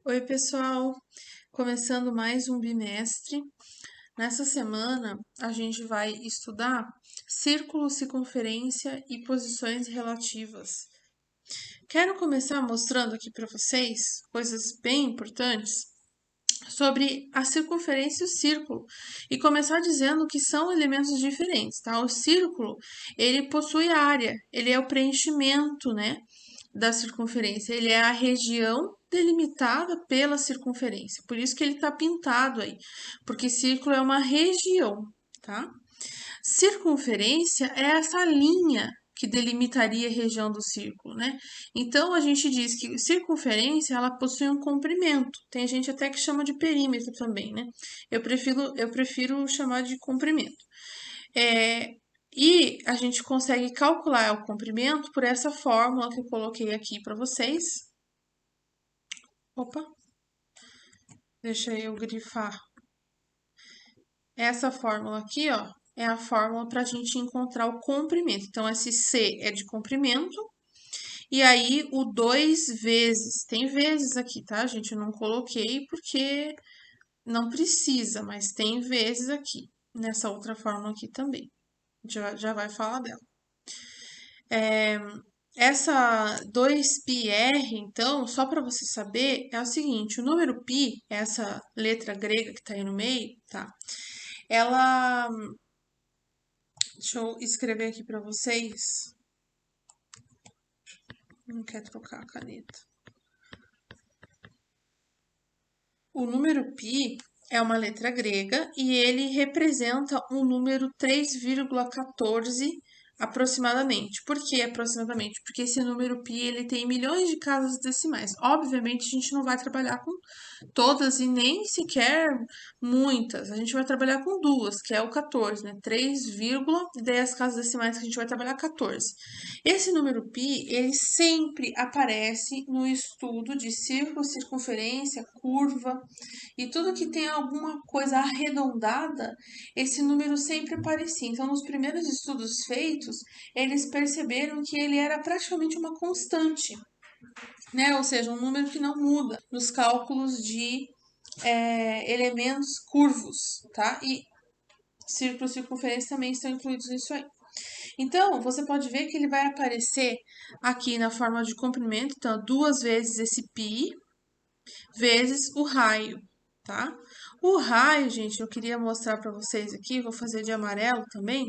Oi, pessoal! Começando mais um bimestre. Nessa semana, a gente vai estudar círculo, circunferência e posições relativas. Quero começar mostrando aqui para vocês coisas bem importantes sobre a circunferência e o círculo e começar dizendo que são elementos diferentes, tá? O círculo, ele possui área, ele é o preenchimento, né, da circunferência, ele é a região delimitada pela circunferência. Por isso que ele está pintado aí, porque círculo é uma região, tá? Circunferência é essa linha que delimitaria a região do círculo, né? Então a gente diz que circunferência ela possui um comprimento. Tem gente até que chama de perímetro também, né? Eu prefiro chamar de comprimento. E a gente consegue calcular o comprimento por essa fórmula que eu coloquei aqui para vocês. Opa, deixa eu grifar. Essa fórmula aqui, ó, é a fórmula para a gente encontrar o comprimento. Então, esse C é de comprimento. E aí, o 2 vezes. Tem vezes aqui, tá, gente? Eu não coloquei porque não precisa, mas tem vezes aqui. Nessa outra fórmula aqui também. Já vai falar dela. Essa 2πr, então, só para você saber, é o seguinte: o número π, essa letra grega que está aí no meio, tá? Ela. Deixa eu escrever aqui para vocês. Não quer trocar a caneta. O número π é uma letra grega e ele representa um número 3,14 aproximadamente. Por que aproximadamente? Porque esse número π ele tem milhões de casas decimais. Obviamente, a gente não vai trabalhar com todas e nem sequer muitas. A gente vai trabalhar com duas, que é o 14, né? 3, e daí as casas decimais que a gente vai trabalhar 14. Esse número π, ele sempre aparece no estudo de círculo, circunferência, curva e tudo que tem alguma coisa arredondada, esse número sempre aparecia. Então, nos primeiros estudos feitos, eles perceberam que ele era praticamente uma constante, né? Ou seja, um número que não muda nos cálculos de elementos curvos, tá? E círculo e circunferência também estão incluídos nisso aí. Então, você pode ver que ele vai aparecer aqui na forma de comprimento, então, duas vezes esse π vezes o raio, tá? O raio, gente, eu queria mostrar para vocês aqui, vou fazer de amarelo também.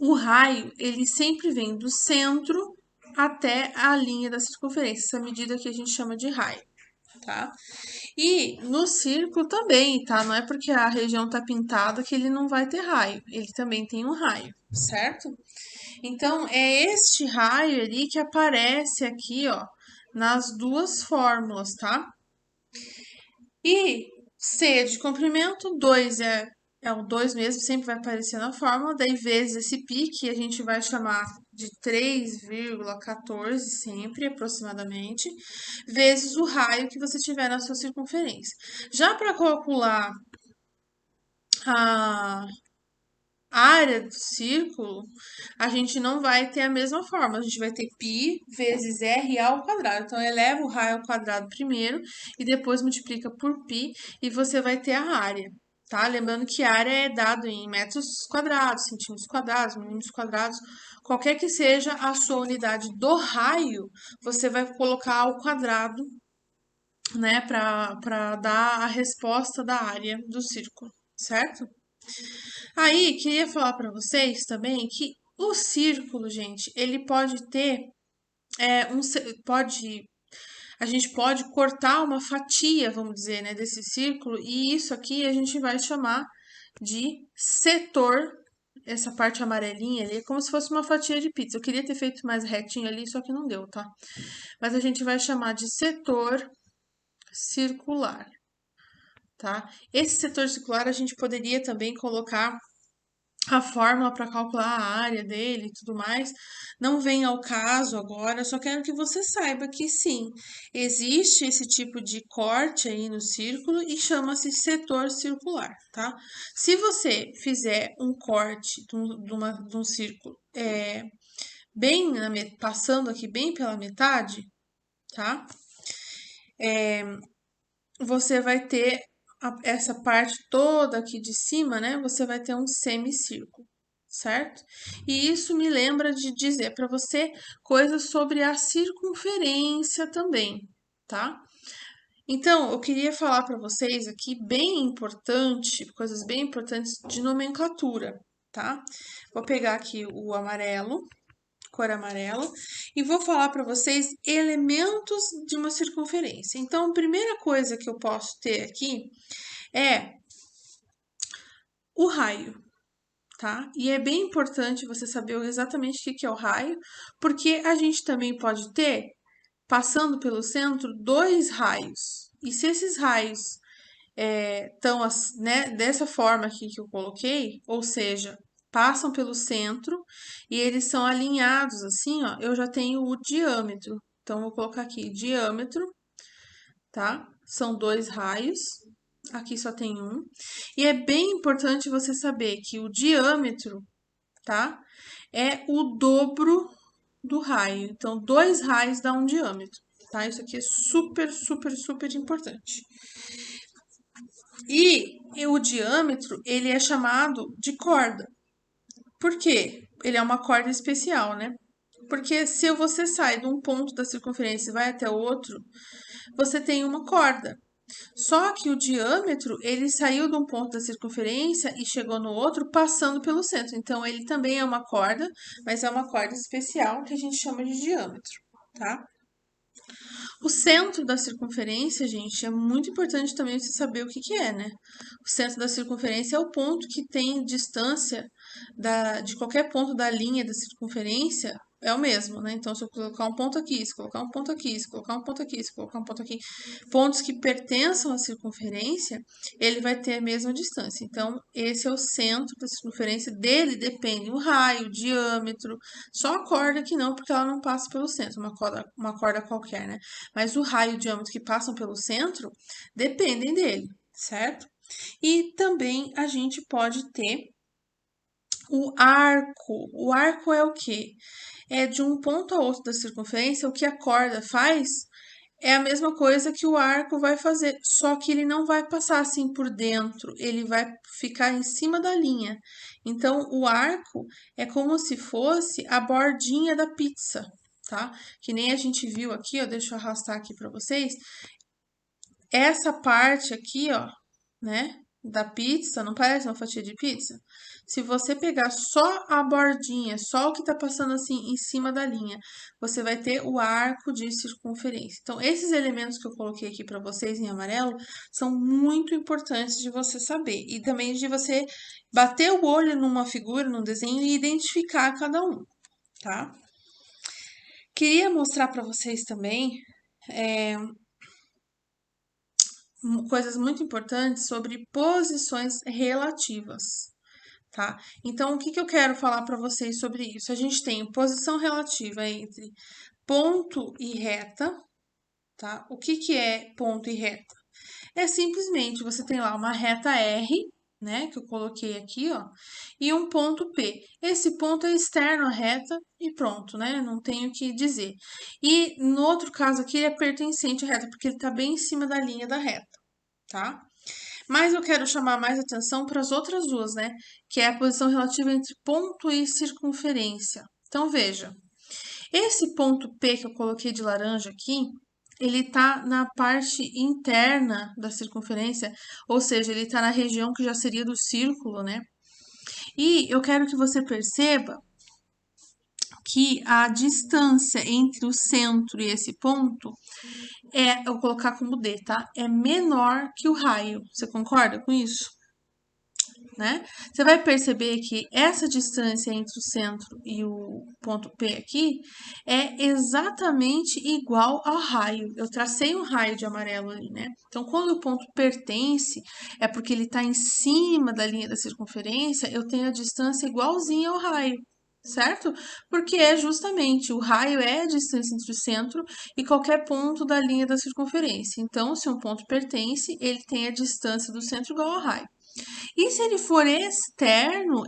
O raio, ele sempre vem do centro até a linha da circunferência, essa medida que a gente chama de raio, tá? E no círculo também, tá? Não é porque a região tá pintada que ele não vai ter raio, ele também tem um raio, certo? Então, é este raio ali que aparece aqui, ó, nas duas fórmulas, tá? E C de comprimento, 2 é o 2 mesmo, sempre vai aparecer na fórmula, daí vezes esse π, que a gente vai chamar de 3,14 sempre, aproximadamente, vezes o raio que você tiver na sua circunferência. Já para calcular a área do círculo, a gente não vai ter a mesma forma. A gente vai ter π vezes r ao quadrado. Então, eleva o raio ao quadrado primeiro e depois multiplica por π e você vai ter a área, tá? Lembrando que a área é dado em metros quadrados, centímetros quadrados, milímetros quadrados. Qualquer que seja a sua unidade do raio, você vai colocar ao quadrado, né, para dar a resposta da área do círculo, certo? Aí, queria falar para vocês também que o círculo, gente, ele pode ter a gente pode cortar uma fatia, vamos dizer, né, desse círculo, e isso aqui a gente vai chamar de setor. Essa parte amarelinha ali é como se fosse uma fatia de pizza. Eu queria ter feito mais retinho ali, só que não deu, tá? Mas a gente vai chamar de setor circular, tá? Esse setor circular a gente poderia também colocar a fórmula para calcular a área dele e tudo mais, não vem ao caso agora, só quero que você saiba que sim, existe esse tipo de corte aí no círculo e chama-se setor circular, tá? Se você fizer um corte de um círculo bem passando aqui bem pela metade, tá? você vai ter essa parte toda aqui de cima, né? Você vai ter um semicírculo, certo? E isso me lembra de dizer para você coisas sobre a circunferência também, tá? Então, eu queria falar para vocês aqui bem importante, coisas bem importantes de nomenclatura, tá? Vou pegar aqui o amarelo, cor amarela, e vou falar para vocês elementos de uma circunferência. Então, a primeira coisa que eu posso ter aqui é o raio, tá? E é bem importante você saber exatamente o que é o raio, porque a gente também pode ter, passando pelo centro, dois raios. E se esses raios estão, né, dessa forma aqui que eu coloquei, ou seja, passam pelo centro e eles são alinhados assim, ó, eu já tenho o diâmetro. Então, vou colocar aqui diâmetro, tá? São dois raios, aqui só tem um. E é bem importante você saber que o diâmetro, tá? É o dobro do raio. Então, dois raios dá um diâmetro, tá? Isso aqui é super, super, super importante. E o diâmetro, ele é chamado de corda. Por quê? Ele é uma corda especial, né? Porque se você sai de um ponto da circunferência e vai até o outro, você tem uma corda. Só que o diâmetro, ele saiu de um ponto da circunferência e chegou no outro passando pelo centro. Então, ele também é uma corda, mas é uma corda especial que a gente chama de diâmetro, tá? O centro da circunferência, gente, é muito importante também você saber o que que é, né? O centro da circunferência é o ponto que tem distância de qualquer ponto da linha da circunferência, é o mesmo, né? Então, se eu colocar um ponto aqui, se colocar um ponto aqui, se colocar um ponto aqui, se colocar um ponto aqui, pontos que pertençam à circunferência, ele vai ter a mesma distância. Então, esse é o centro da circunferência, dele depende o raio, o diâmetro, só a corda que não, porque ela não passa pelo centro, uma corda qualquer, né? Mas o raio e o diâmetro que passam pelo centro dependem dele, certo? E também a gente pode ter o arco. O arco é o quê? É de um ponto a outro da circunferência, o que a corda faz é a mesma coisa que o arco vai fazer, só que ele não vai passar assim por dentro, ele vai ficar em cima da linha. Então, o arco é como se fosse a bordinha da pizza, tá? Que nem a gente viu aqui, ó, deixa eu arrastar aqui para vocês. Essa parte aqui, ó, né, da pizza, não parece uma fatia de pizza? Se você pegar só a bordinha, só o que tá passando assim em cima da linha, você vai ter o arco de circunferência. Então, esses elementos que eu coloquei aqui para vocês em amarelo são muito importantes de você saber e também de você bater o olho numa figura, num desenho e identificar cada um, tá? Queria mostrar para vocês também coisas muito importantes sobre posições relativas, tá? Então, o que que eu quero falar para vocês sobre isso? A gente tem posição relativa entre ponto e reta, tá? O que que é ponto e reta? É simplesmente você tem lá uma reta R, né, que eu coloquei aqui, ó, e um ponto P. Esse ponto é externo à reta e pronto, né? Não tenho o que dizer. E no outro caso aqui, ele é pertencente à reta, porque ele tá bem em cima da linha da reta, tá? Mas eu quero chamar mais atenção para as outras duas, né? Que é a posição relativa entre ponto e circunferência. Então, veja, esse ponto P que eu coloquei de laranja aqui, ele tá na parte interna da circunferência, ou seja, ele tá na região que já seria do círculo, né? E eu quero que você perceba que a distância entre o centro e esse ponto eu vou colocar como D, tá? É menor que o raio. Você concorda com isso? Né? Você vai perceber que essa distância entre o centro e o ponto P aqui é exatamente igual ao raio. Eu tracei um raio de amarelo ali, né? Então, quando o ponto pertence, é porque ele está em cima da linha da circunferência, eu tenho a distância igualzinha ao raio. Certo? Porque é justamente o raio é a distância entre o centro e qualquer ponto da linha da circunferência. Então, se um ponto pertence, ele tem a distância do centro igual ao raio. E se ele for externo,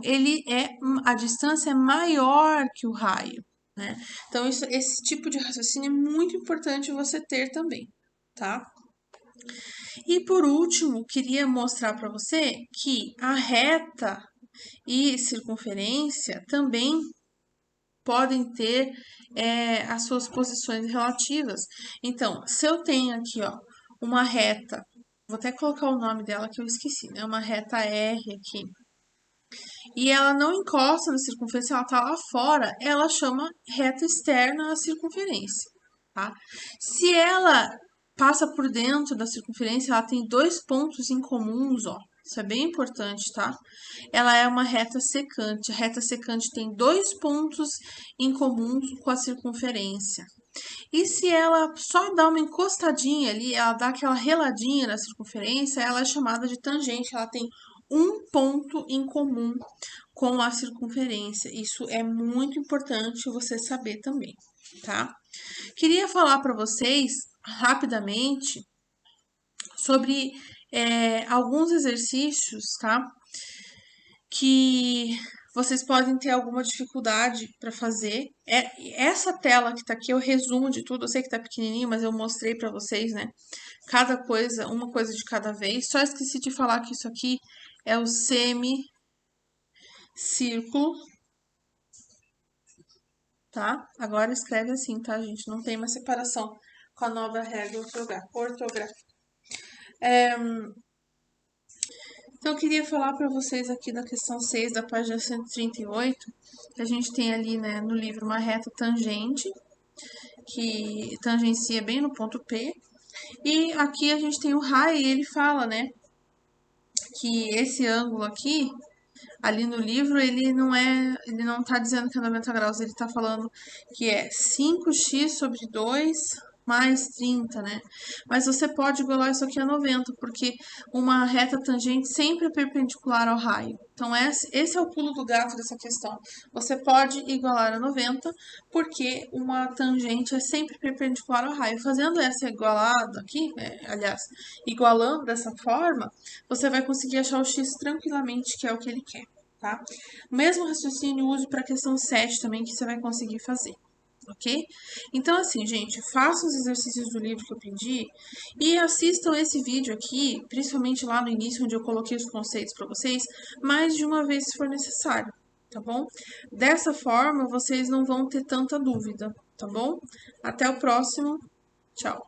a distância é maior que o raio, né? Então, esse tipo de raciocínio é muito importante você ter também, tá? E por último, queria mostrar para você que a reta e circunferência também podem ter as suas posições relativas. Então, se eu tenho aqui, ó, uma reta, vou até colocar o nome dela que eu esqueci, né? Uma reta R aqui. E ela não encosta na circunferência, ela tá lá fora, ela chama reta externa à circunferência, tá? Se ela passa por dentro da circunferência, ela tem dois pontos em comuns, ó. Isso é bem importante, tá? Ela é uma reta secante. A reta secante tem dois pontos em comum com a circunferência. E se ela só dá uma encostadinha ali, ela dá aquela reladinha na circunferência, ela é chamada de tangente. Ela tem um ponto em comum com a circunferência. Isso é muito importante você saber também, tá? Queria falar para vocês rapidamente sobre alguns exercícios, tá? Que vocês podem ter alguma dificuldade para fazer. Essa tela que tá aqui é o resumo de tudo. Eu sei que tá pequenininho, mas eu mostrei para vocês, né? Cada coisa, uma coisa de cada vez. Só esqueci de falar que isso aqui é o semicírculo, tá? Agora escreve assim, tá, gente? Não tem mais separação com a nova regra ortográfica. Então, eu queria falar para vocês aqui da questão 6 da página 138, que a gente tem ali, né, no livro uma reta tangente, que tangencia bem no ponto P. E aqui a gente tem o raio e ele fala, né, que esse ângulo aqui, ali no livro, ele não tá dizendo que é 90 graus, ele tá falando que é 5x sobre 2 mais 30, né? Mas você pode igualar isso aqui a 90, porque uma reta tangente sempre é perpendicular ao raio. Então, esse é o pulo do gato dessa questão. Você pode igualar a 90, porque uma tangente é sempre perpendicular ao raio. Fazendo essa igualada aqui, aliás, igualando dessa forma, você vai conseguir achar o x tranquilamente, que é o que ele quer, tá? O mesmo raciocínio use para a questão 7 também, que você vai conseguir fazer, ok? Então, assim, gente, façam os exercícios do livro que eu pedi e assistam esse vídeo aqui, principalmente lá no início, onde eu coloquei os conceitos para vocês, mais de uma vez se for necessário, tá bom? Dessa forma, vocês não vão ter tanta dúvida, tá bom? Até o próximo. Tchau.